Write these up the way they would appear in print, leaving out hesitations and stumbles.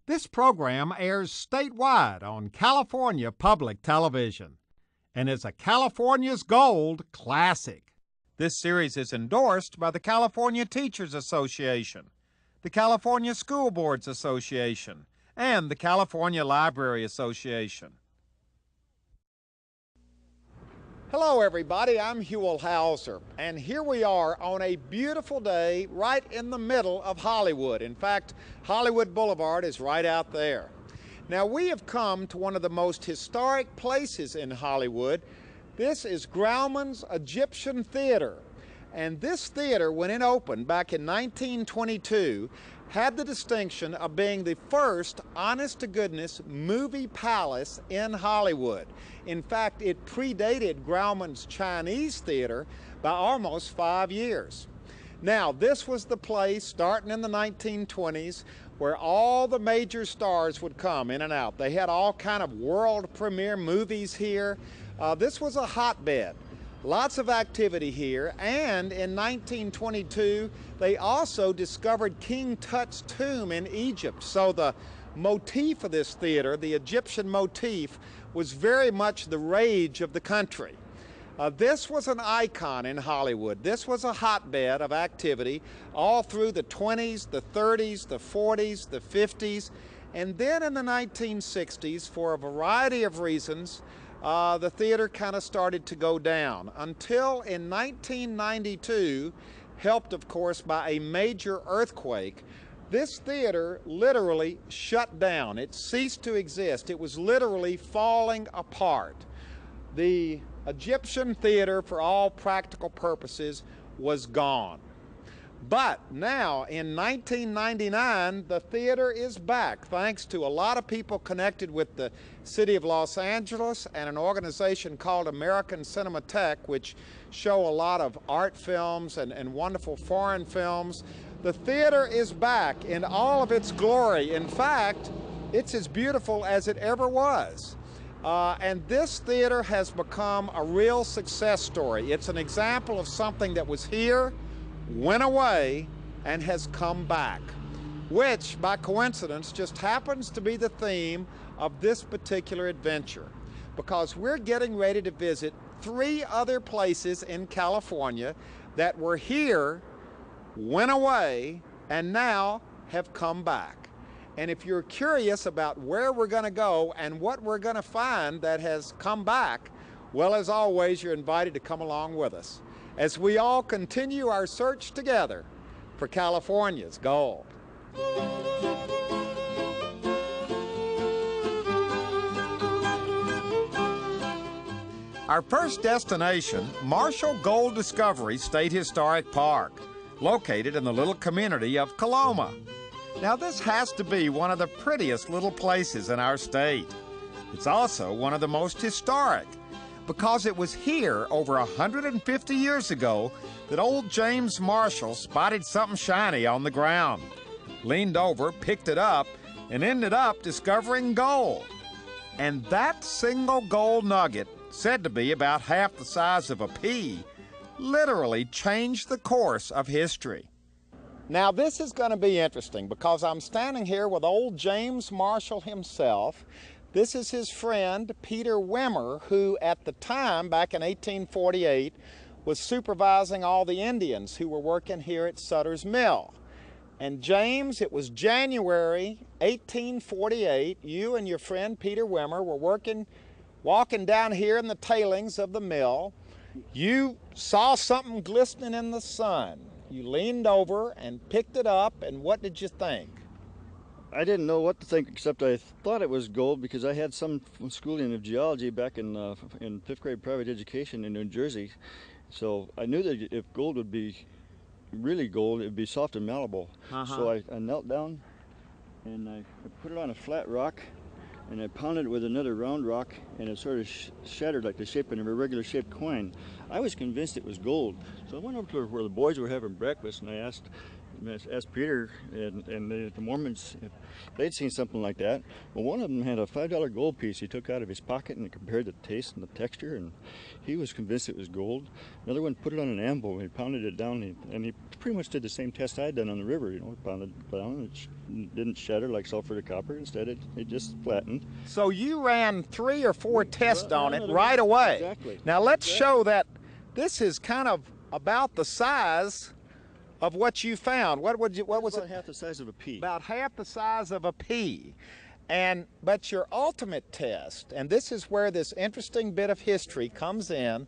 This program airs statewide on California Public Television and is a California's Gold classic. This series is endorsed by the California Teachers Association, the California School Boards Association, and the California Library Association. Hello everybody, I'm Huell Howser, and here we are on a beautiful day right in the middle of Hollywood. In fact, Hollywood Boulevard is right out there. Now we have come to one of the most historic places in Hollywood. This is Grauman's Egyptian Theater, and this theater, when it opened back in 1922, had the distinction of being the first honest-to-goodness movie palace in Hollywood. In fact, it predated Grauman's Chinese Theater by almost 5 years. Now, this was the place, starting in the 1920s, where all the major stars would come in and out. They had all kind of world premiere movies here. This was a hotbed. Lots of activity here, and in 1922 they also discovered King Tut's tomb in Egypt. So the motif of this theater, the Egyptian motif, was very much the rage of the country. This was an icon in Hollywood. This was a hotbed of activity all through the 20s, the 30s, the 40s, the 50s, and then in the 1960s, for a variety of reasons, the theater kind of started to go down until in 1992, helped of course by a major earthquake, this theater literally shut down. It ceased to exist. It was literally falling apart. The Egyptian theater, for all practical purposes, was gone. But now, in 1999, the theater is back, thanks to a lot of people connected with the city of Los Angeles and an organization called American Cinematheque, which show a lot of art films and wonderful foreign films. The theater is back in all of its glory. In fact, it's as beautiful as it ever was. And this theater has become a real success story. It's an example of something that was here, went away, and has come back, which by coincidence just happens to be the theme of this particular adventure, because we're getting ready to visit 3 other places in California that were here, went away, and now have come back. And if you're curious about where we're going to go and what we're going to find that has come back, well, as always, you're invited to come along with us as we all continue our search together for California's gold. Our first destination, Marshal Gold Discovery State Historic Park, located in the little community of COLOMA. Now, this has to be one of the prettiest little places in our state. It's also one of the most historic, because it was here over 150 years ago that old James Marshal spotted something shiny on the ground, leaned over, picked it up, and ended up discovering gold. And that single gold nugget, said to be about half the size of a pea, literally changed the course of history. Now this is going to be interesting because I'm standing here with old James Marshal himself. This is his friend, Peter Wimmer, who at the time, back in 1848, was supervising all the Indians who were working here at Sutter's Mill. And James, it was January 1848, you and your friend Peter Wimmer were walking down here in the tailings of the mill. You saw something glistening in the sun. You leaned over and picked it up, and what did you think? I didn't know what to think, except I thought it was gold because I had some schooling of geology back in 5th grade private education in New Jersey. So I knew that if gold would be really gold, it would be soft and malleable. So I knelt down and I put it on a flat rock and I pounded it with another round rock, and it sort of shattered like the shape of a regular shaped coin. I was convinced it was gold. So I went over to where the boys were having breakfast and I asked asked Peter and the Mormons if they'd seen something like that. Well, one of them had a $5 gold piece he took out of his pocket and compared the taste and the texture, and he was convinced it was gold. Another one put it on an anvil and he pounded it down, and he pretty much did the same test I'd done on the river. You know, pounded it down, and it didn't shatter like sulfur to copper. Instead, it just flattened. So you ran 3 or 4 tests on it right away. Exactly. Now let's show that this is kind of about the size of what you found. What was About it? half the size of a pea. About half the size of a pea. But your ultimate test, and this is where this interesting bit of history comes in,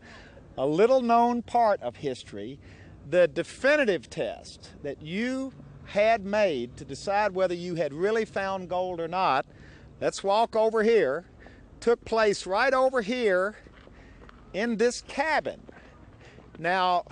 a little known part of history, the definitive test that you had made to decide whether you had really found gold or not, let's walk over here, took place right over here in this cabin. Now,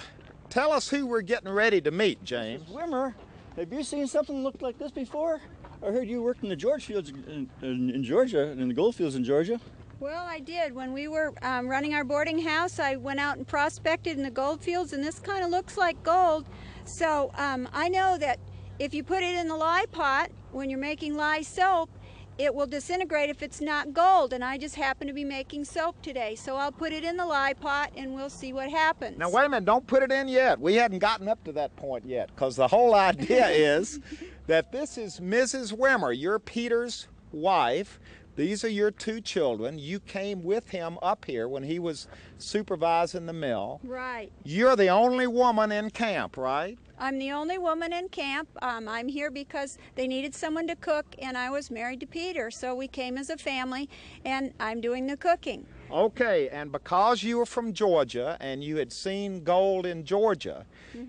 tell us who we're getting ready to meet, James. Wimmer, have you seen something looked like this before? I heard you worked in the George fields in Georgia, in the gold fields in Georgia. Well, I did. When we were running our boarding house, I went out and prospected in the gold fields, and this kind of looks like gold. So I know that if you put it in the lye pot, when you're making lye soap, it will disintegrate if it's not gold, and I just happen to be making soap today. So I'll put it in the lye pot and we'll see what happens. Now wait a minute, don't put it in yet. We hadn't gotten up to that point yet, because the whole idea is that this is Mrs. Wimmer, you're Peter's wife. These are your 2 children. You came with him up here when he was supervising the mill. Right. You're the only woman in camp, right? I'm the only woman in camp. I'm here because they needed someone to cook, and I was married to Peter, so we came as a family, and I'm doing the cooking. Okay, and because you were from Georgia and you had seen gold in Georgia,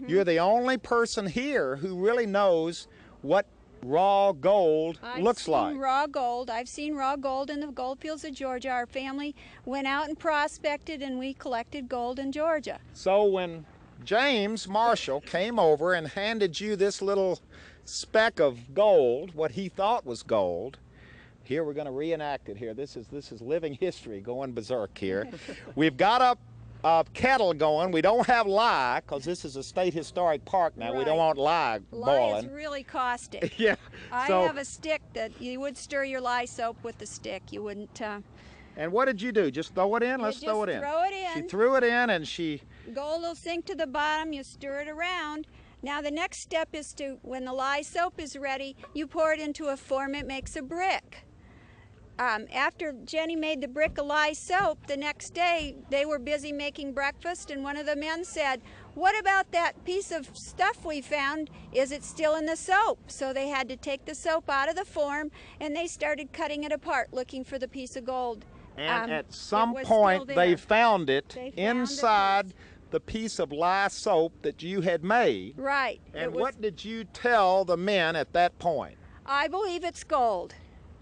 you're the only person here who really knows what raw gold looks like. I've seen raw gold in the gold fields of Georgia. Our family went out and prospected, and we collected gold in Georgia. So when James Marshall came over and handed you this little speck of gold, what he thought was gold, here we're going to reenact it here. This is living history going berserk here. We've got a kettle going. We don't have lye because this is a state historic park now. Right. We don't want lye boiling. Lye is really caustic. Yeah. I So, have a stick that you would stir your lye soap with the stick. You wouldn't. and what did you do? Just throw it in? Let's throw it in. Throw it in. She threw it in and she... Gold will sink to the bottom. You stir it around. Now the next step is to, when the lye soap is ready, you pour it into a form. It makes a brick. After Jenny made the brick of lye soap, the next day they were busy making breakfast, and one of the men said, "What about that piece of stuff we found? Is it still in the soap?" So they had to take the soap out of the form, and they started cutting it apart, looking for the piece of gold. And at some point they found it inside the piece of lye soap that you had made. Right. And what did you tell the men at that point? I believe it's gold.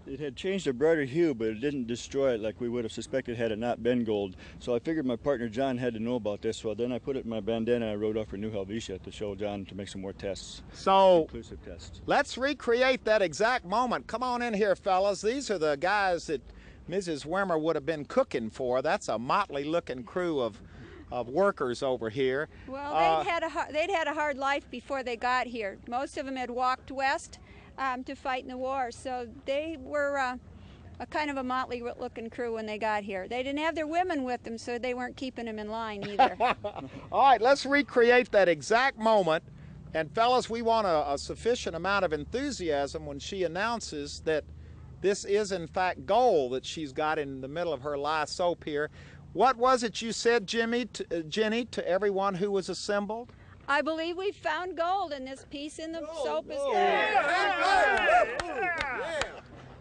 It had changed a brighter hue, but it didn't destroy it like we would have suspected had it not been gold. So I figured my partner John had to know about this. So then I put it in my bandana and I rode off for New Helvetia to show John to make some more tests. So Conclusive tests. let's recreate that exact moment. Come on in here, fellas. These are the guys that Mrs. Wimmer would have been cooking for. That's a motley looking crew of workers over here. Well, they'd had a hard life before they got here. Most of them had walked west to fight in the war, so they were a kind of a motley looking crew when they got here. They didn't have their women with them, so they weren't keeping them in line either. All right, let's recreate that exact moment. And fellas, we want a sufficient amount of enthusiasm when she announces that this is in fact gold that she's got in the middle of her lye soap here. What was it you said, Jenny, to everyone who was assembled? I believe we found gold, and this piece in the soap is gold.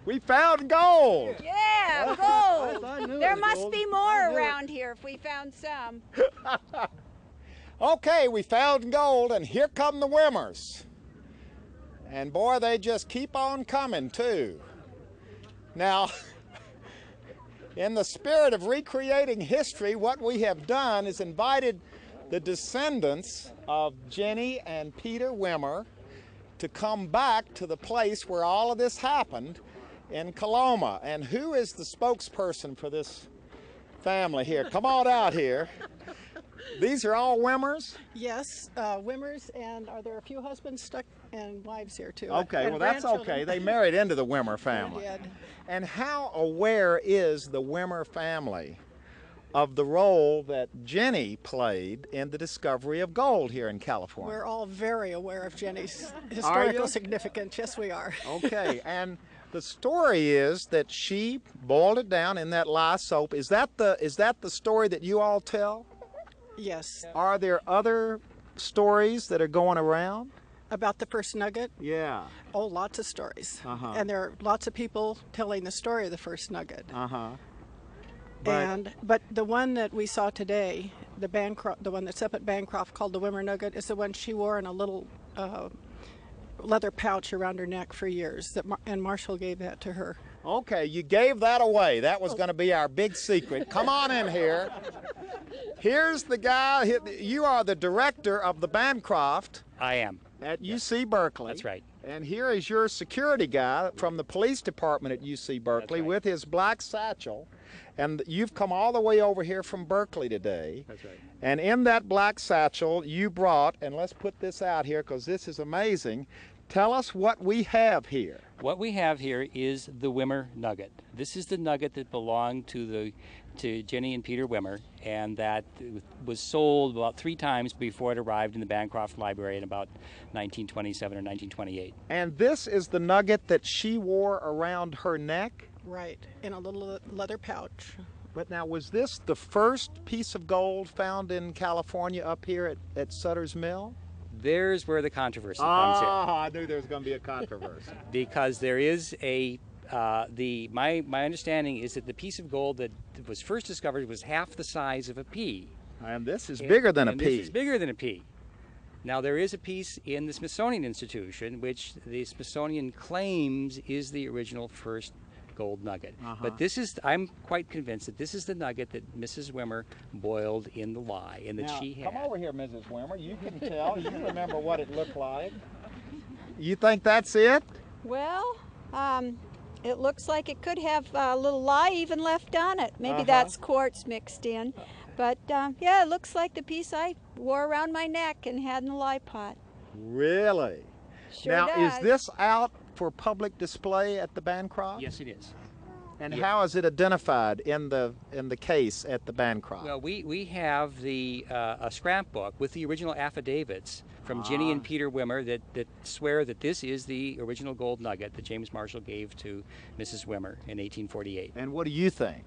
We found gold. Yeah, gold. There must be more around here if we found some. Okay, we found gold, and here come the Wimmers. And boy, they just keep on coming too. Now, in the spirit of recreating history, what we have done is invited the descendants of Jenny and Peter Wimmer to come back to the place where all of this happened in COLOMA. And who is the spokesperson for this family here? Come on out here. These are all Wimmers? Yes, Wimmers, and are there a few husbands stuck and wives here too? Okay, And well that's okay. They married into the Wimmer family. They did. And how aware is the Wimmer family of the role that Jenny played in the discovery of gold here in California? We're all very aware of Jenny's historical you? significance. Yes, we are. Okay, and the story is that she boiled it down in that lye soap. Is that the story that you all tell? Yes. Are there other stories that are going around? About the first nugget? Yeah. Oh, lots of stories. Uh-huh. And there are lots of people telling the story of the first nugget. Uh-huh. But the one that we saw today, the one that's up at Bancroft called the Wimmer Nugget, is the one she wore in a little leather pouch around her neck for years. And Marshal gave that to her. Okay, you gave that away. That was going to be our big secret. Come on in here. Here's the guy. You are the director of the Bancroft. I am. At UC Berkeley. That's right. And here is your security guy from the police department at UC Berkeley right. with his black satchel. And you've come all the way over here from Berkeley today. That's right. And in that black satchel you brought, and let's put this out here because this is amazing, tell us what we have here. What we have here is the Wimmer Nugget. This is the nugget that belonged to Jenny and Peter Wimmer, and that was sold about 3 times before it arrived in the Bancroft Library in about 1927 or 1928. And this is the nugget that she wore around her neck? Right, in a little leather pouch. But now, was this the first piece of gold found in California up here at Sutter's Mill? There's where the controversy comes in. I knew there was going to be a controversy. Because there is my understanding is that the piece of gold that was first discovered was half the size of a pea. And this is bigger than a pea. This is bigger than a pea. Now, there is a piece in the Smithsonian Institution which the Smithsonian claims is the original first gold nugget. But I'm quite convinced that this is the nugget that Mrs. Wimmer boiled in the lye and that now, she had. Come over here, Mrs. Wimmer. You can tell. You remember what it looked like. You think that's it? Well, it looks like it could have a little lye even left on it. Maybe that's quartz mixed in. But yeah, it looks like the piece I wore around my neck and had in the lye pot. Really? Sure now, does. is this out for public display at the Bancroft? Yes, it is. And how is it identified in the case at the Bancroft? Well, we have a scrapbook with the original affidavits from Jenny and Peter Wimmer that swear that this is the original gold nugget that James Marshall gave to Mrs. Wimmer in 1848. And what do you think?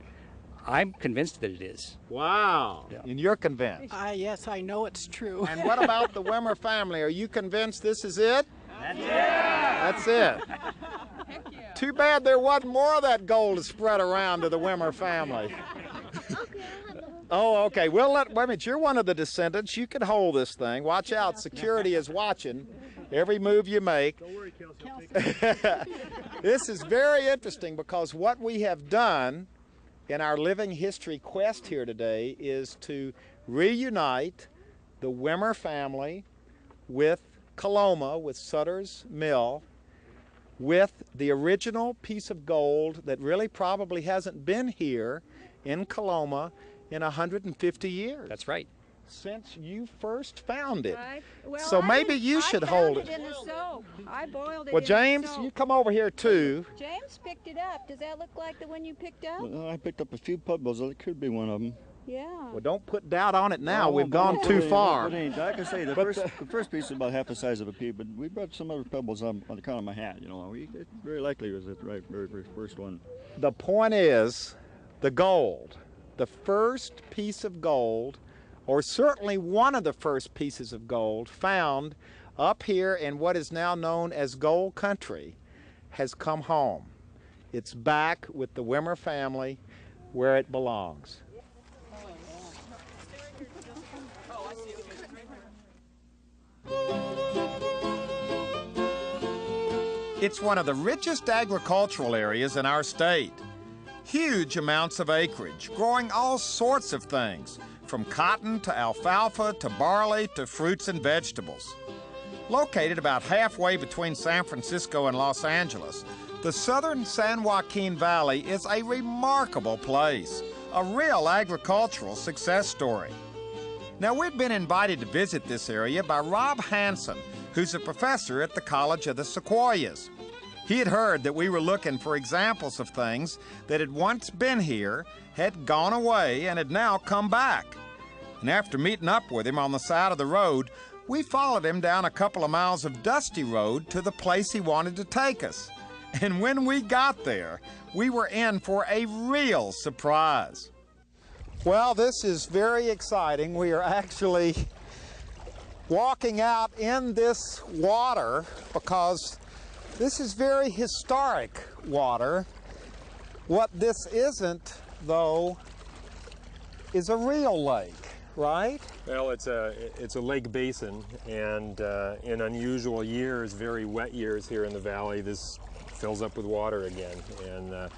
I'm convinced that it is. Wow. Yeah. And you're convinced? Yes, I know it's true. And what about the Wimmer family? Are you convinced this is it? That's it. That's it. Too bad there wasn't more of that gold to spread around to the Wimmer family. Oh, okay. Well, wait a minute. You're one of the descendants. You can hold this thing. Watch out. Security is watching every move you make. Don't worry, Kelsey. This is very interesting because what we have done in our living history quest here today is to reunite the Wimmer family with COLOMA, with Sutter's Mill, with the original piece of gold that really probably hasn't been here in COLOMA in 150 years. That's right. Since you first found it. Well, So maybe you should hold it. I found it in the soap. I boiled it Well, in James, the soap. you come over here too. James picked it up. Does that look like the one you picked up? Well, I picked up a few pebbles. It could be one of them. Yeah. Well, don't put doubt on it now. No, We've but gone it too ain't- far. it ain't. I can say the first piece is about half the size of a pea, but we brought some other pebbles on the count of my hat. You know, it very likely was the very first one. The point is, the gold, the first piece of gold, or certainly one of the first pieces of gold found up here in what is now known as Gold Country, has come home. It's back with the Wimmer family where it belongs. It's one of the richest agricultural areas in our state. Huge amounts of acreage, growing all sorts of things, from cotton to alfalfa to barley to fruits and vegetables. Located about halfway between San Francisco and Los Angeles, the southern San Joaquin Valley is a remarkable place, a real agricultural success story. Now, we've been invited to visit this area by Rob Hansen, who's a professor at the College of the Sequoias. He had heard that we were looking for examples of things that had once been here, had gone away, and had now come back. And after meeting up with him on the side of the road, we followed him down a couple of miles of dusty road to the place he wanted to take us. And when we got there, we were in for a real surprise. Well, this is very exciting. We are actually walking out in this water because this is very historic water. What this isn't, though, is a real lake, right? Well, it's a lake basin, and in unusual years, very wet years here in the valley, this fills up with water again. And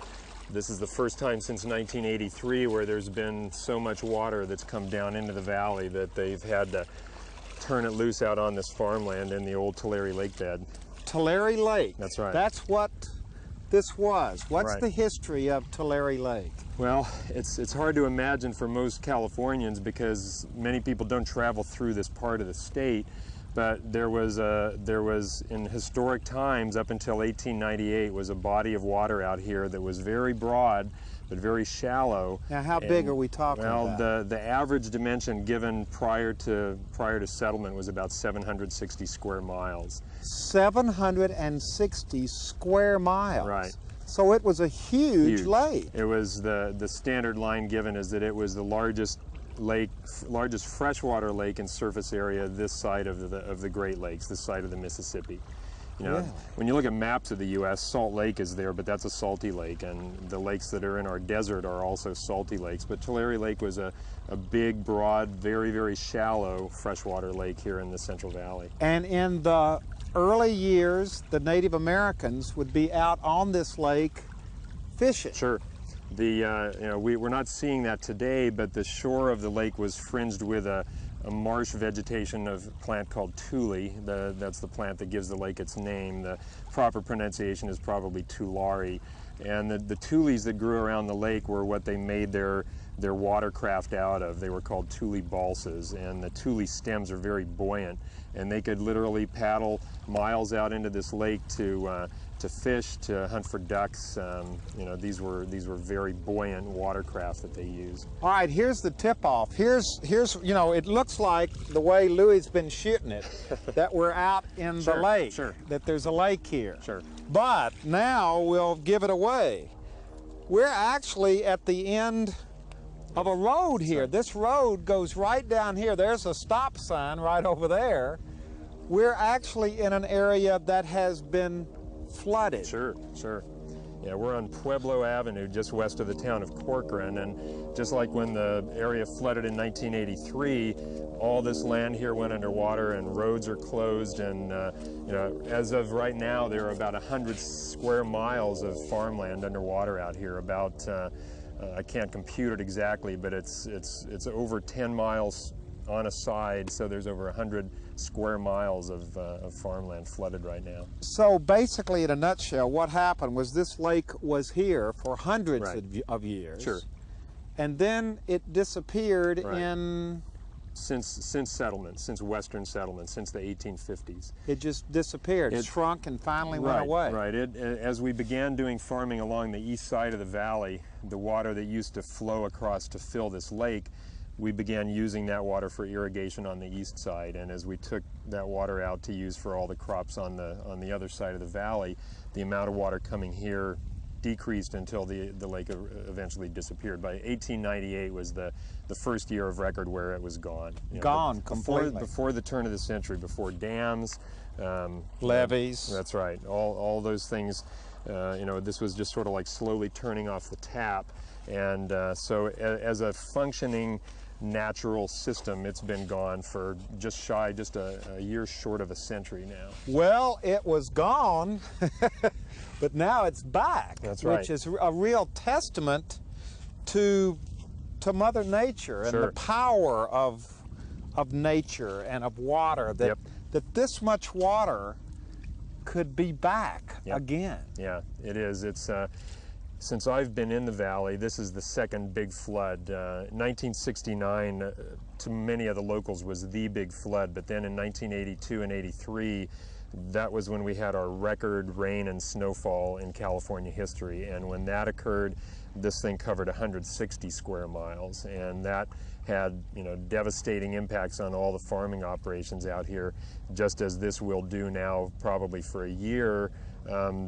this is the first time since 1983 where there's been so much water that's come down into the valley that they've had to turn it loose out on this farmland in the old Tulare Lake bed. Tulare Lake. That's right. That's what this was. What's Right. the history of Tulare Lake? Well, it's hard to imagine for most Californians because many people don't travel through this part of the state. But there was in historic times up until 1898 was a body of water out here that was very broad but very shallow. Now, how big are we talking about? Well, the average dimension given prior to settlement was about 760 square miles. 760 square miles. Right. So it was a huge lake. It was the standard line given is that it was the largest freshwater lake in surface area this side of the Great Lakes, this side of the Mississippi. You know, when you look at maps of the U.S., Salt Lake is there, but that's a salty lake, and the lakes that are in our desert are also salty lakes. But Tulare Lake was a big, broad, very, very shallow freshwater lake here in the Central Valley. And in the early years, the Native Americans would be out on this lake fishing. Sure. We're not seeing that today, but the shore of the lake was fringed with a marsh vegetation of a plant called tule. That's the plant that gives the lake its name. The proper pronunciation is probably Tulare. And the tules that grew around the lake were what they made their watercraft out of. They were called tule balsas, and the tule stems are very buoyant, and they could literally paddle miles out into this lake to fish, to hunt for ducks. These were very buoyant watercraft that they used. All right, here's the tip-off. Here's it looks like the way Louie's been shooting it, that we're out in the lake, that there's a lake here. Sure. But now we'll give it away. We're actually at the end of a road here. This road goes right down here. There's a stop sign right over there. We're actually in an area that has been flooded. Sure. Yeah, we're on Pueblo Avenue, just west of the town of Corcoran, and just like when the area flooded in 1983, all this land here went underwater and roads are closed, and as of right now, there are about 100 square miles of farmland underwater out here. About I can't compute it exactly, but it's over 10 miles on a side, so there's over 100 square miles of farmland flooded right now. So basically, in a nutshell, what happened was this lake was here for hundreds of years. Sure. And then it disappeared in... Since settlement, since Western settlement, since the 1850s. It just disappeared. It shrunk and finally went away. Right. As we began doing farming along the east side of the valley, the water that used to flow across to fill this lake, we began using that water for irrigation on the east side, and as we took that water out to use for all the crops on the other side of the valley, the amount of water coming here decreased until the lake eventually disappeared. By 1898 was the first year of record where it was gone. Gone completely. Before the turn of the century, before dams, levees. That's right. All those things. This was just sort of like slowly turning off the tap, and so as a functioning natural system, it's been gone for just a year short of a century now. Well, it was gone, but now it's back. That's right. Which is a real testament to Mother Nature and the power of nature and of water, that this much water could be back again. Yeah, it is. It's since I've been in the valley, this is the second big flood. 1969, to many of the locals, was the big flood, but then in 1982 and 83, that was when we had our record rain and snowfall in California history. And when that occurred, this thing covered 160 square miles, and that had, you know, devastating impacts on all the farming operations out here, just as this will do now probably for a year.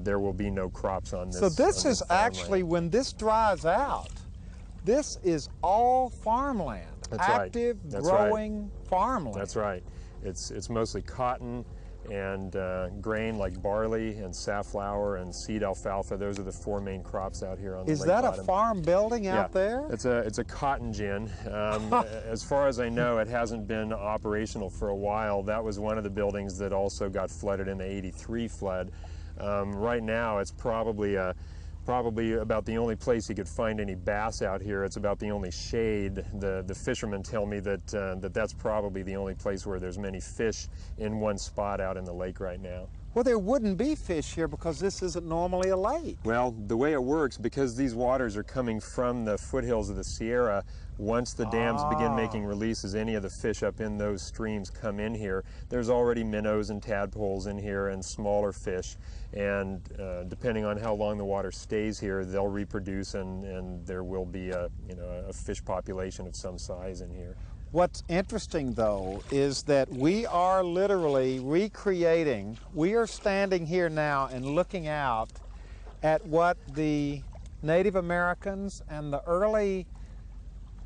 There will be no crops on this. So this is actually, when this dries out, this is all farmland. That's right. Active, That's growing farmland. That's right. It's mostly cotton and grain like barley and safflower and seed alfalfa. Those are the four main crops out here on the lake bottom. Is that a farm building out there? It's a cotton gin. As far as I know, it hasn't been operational for a while. That was one of the buildings that also got flooded in the '83 flood. Right now, it's probably about the only place you could find any bass out here. It's about the only shade. The fishermen tell me that that's probably the only place where there's many fish in one spot out in the lake right now. Well, there wouldn't be fish here because this isn't normally a lake. Well, the way it works, because these waters are coming from the foothills of the Sierra, once the dams begin making releases, any of the fish up in those streams come in here. There's already minnows and tadpoles in here and smaller fish, and depending on how long the water stays here, they'll reproduce, and there will be a fish population of some size in here. What's interesting, though, is that we are literally recreating. We are standing here now and looking out at what the Native Americans and the early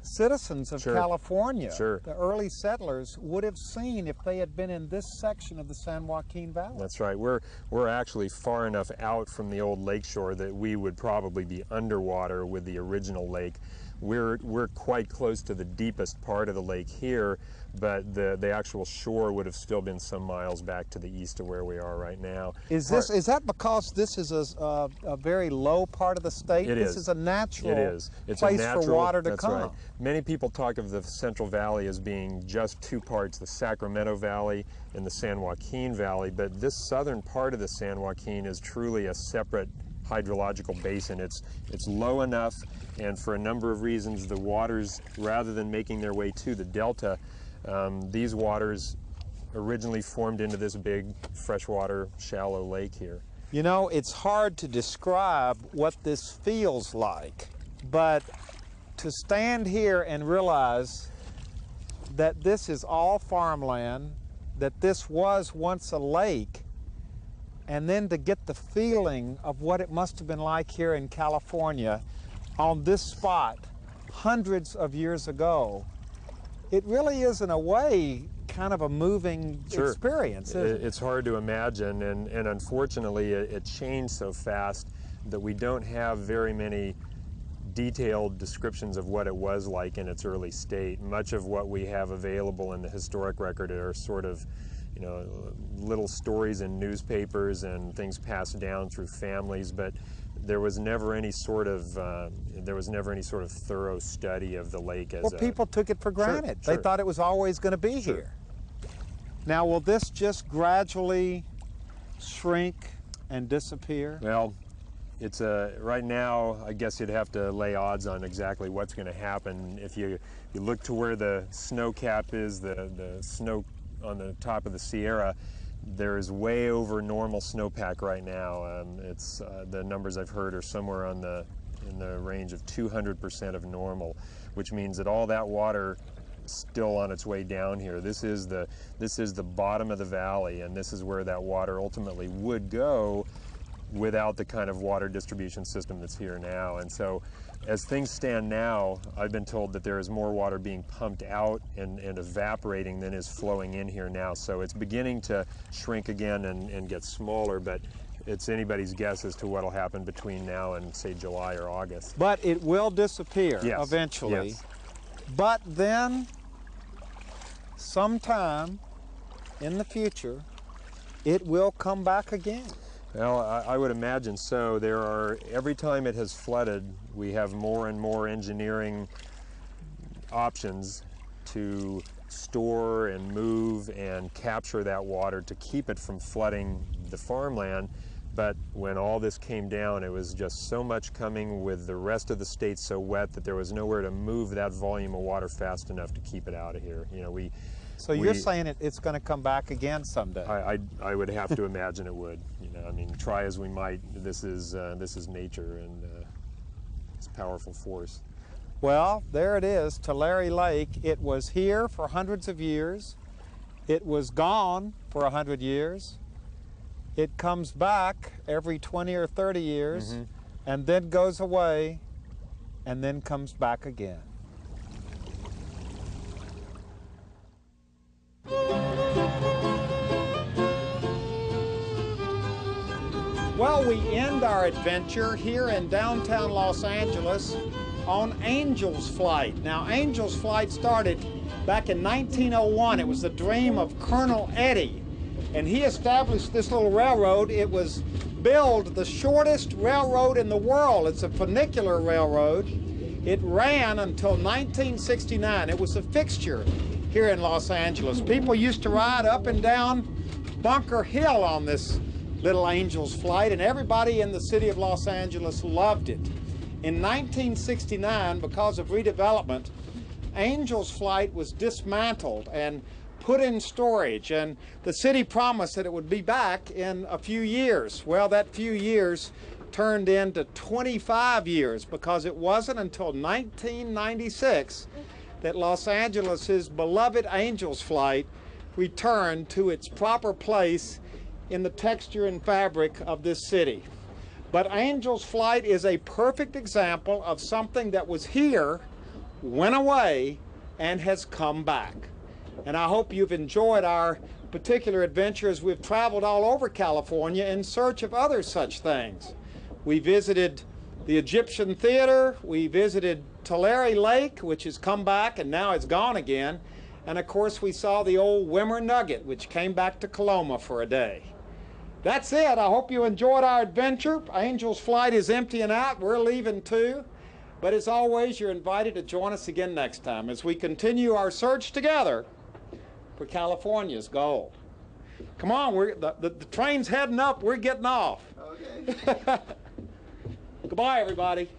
citizens of California, the early settlers, would have seen if they had been in this section of the San Joaquin Valley. That's right. We're actually far enough out from the old lakeshore that we would probably be underwater with the original lake. We're quite close to the deepest part of the lake here, but the actual shore would have still been some miles back to the east of where we are right now. Is that because this is a very low part of the state? This is a natural place for water to come. Right. Many people talk of the Central Valley as being just two parts, the Sacramento Valley and the San Joaquin Valley, but this southern part of the San Joaquin is truly a separate hydrological basin. It's low enough, and for a number of reasons, the waters, rather than making their way to the delta, these waters originally formed into this big freshwater shallow lake here. You know, it's hard to describe what this feels like, but to stand here and realize that this is all farmland, that this was once a lake, and then to get the feeling of what it must have been like here in California on this spot hundreds of years ago, it really is, in a way, kind of a moving experience, isn't it? It's hard to imagine, and unfortunately it changed so fast that we don't have very many detailed descriptions of what it was like in its early state. Much of what we have available in the historic record are sort of, you know, little stories in newspapers and things passed down through families, but there was never any sort of thorough study of the lake as people took it for granted. They thought it was always going to be here. Now, will this just gradually shrink and disappear? Well, it's right now, I guess you'd have to lay odds on exactly what's going to happen. If you look to where the snow cap is, the snow on the top of the Sierra, there is way over normal snowpack right now. It's the numbers I've heard are somewhere in the range of 200% of normal, which means that all that water is still on its way down here. This is the bottom of the valley, and this is where that water ultimately would go without the kind of water distribution system that's here now. And so, as things stand now, I've been told that there is more water being pumped out and evaporating than is flowing in here now. So it's beginning to shrink again and get smaller, but it's anybody's guess as to what will happen between now and, say, July or August. But it will disappear eventually. Yes. But then, sometime in the future, it will come back again. Well, I would imagine so. Every time it has flooded, we have more and more engineering options to store and move and capture that water to keep it from flooding the farmland. But when all this came down, it was just so much coming with the rest of the state so wet that there was nowhere to move that volume of water fast enough to keep it out of here. You know, So you're saying it's going to come back again someday? I would have to imagine it would. You know, I mean, try as we might, this is nature, and it's a powerful force. Well, there it is, Tulare Lake. It was here for hundreds of years. It was gone for 100 years. It comes back every 20 or 30 years, and then goes away, and then comes back again. Well, we end our adventure here in downtown Los Angeles on Angel's Flight. Now, Angel's Flight started back in 1901. It was the dream of Colonel Eddy, and he established this little railroad. It was billed the shortest railroad in the world. It's a funicular railroad. It ran until 1969. It was a fixture here in Los Angeles. People used to ride up and down Bunker Hill on this little Angel's Flight, and everybody in the city of Los Angeles loved it. In 1969, because of redevelopment, Angel's Flight was dismantled and put in storage, and the city promised that it would be back in a few years. Well, that few years turned into 25 years, because it wasn't until 1996 that Los Angeles's beloved Angel's Flight returned to its proper place in the texture and fabric of this city. But Angel's Flight is a perfect example of something that was here, went away, and has come back. And I hope you've enjoyed our particular adventure as we've traveled all over California in search of other such things. We visited the Egyptian Theater, we visited Tulare Lake, which has come back and now it's gone again, and of course we saw the old Wimmer Nugget, which came back to COLOMA for a day. That's it. I hope you enjoyed our adventure. Angel's Flight is emptying out. We're leaving too. But as always, you're invited to join us again next time as we continue our search together for California's gold. Come on, the train's heading up. We're getting off. Okay. Goodbye, everybody.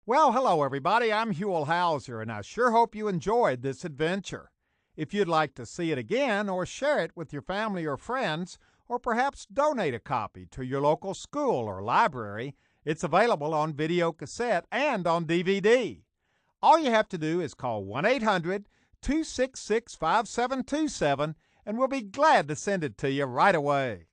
Well, hello everybody, I'm Huell Howser, and I sure hope you enjoyed this adventure. If you'd like to see it again or share it with your family or friends, or perhaps donate a copy to your local school or library, it's available on video cassette and on DVD. All you have to do is call 1-800-266-5727, and we'll be glad to send it to you right away.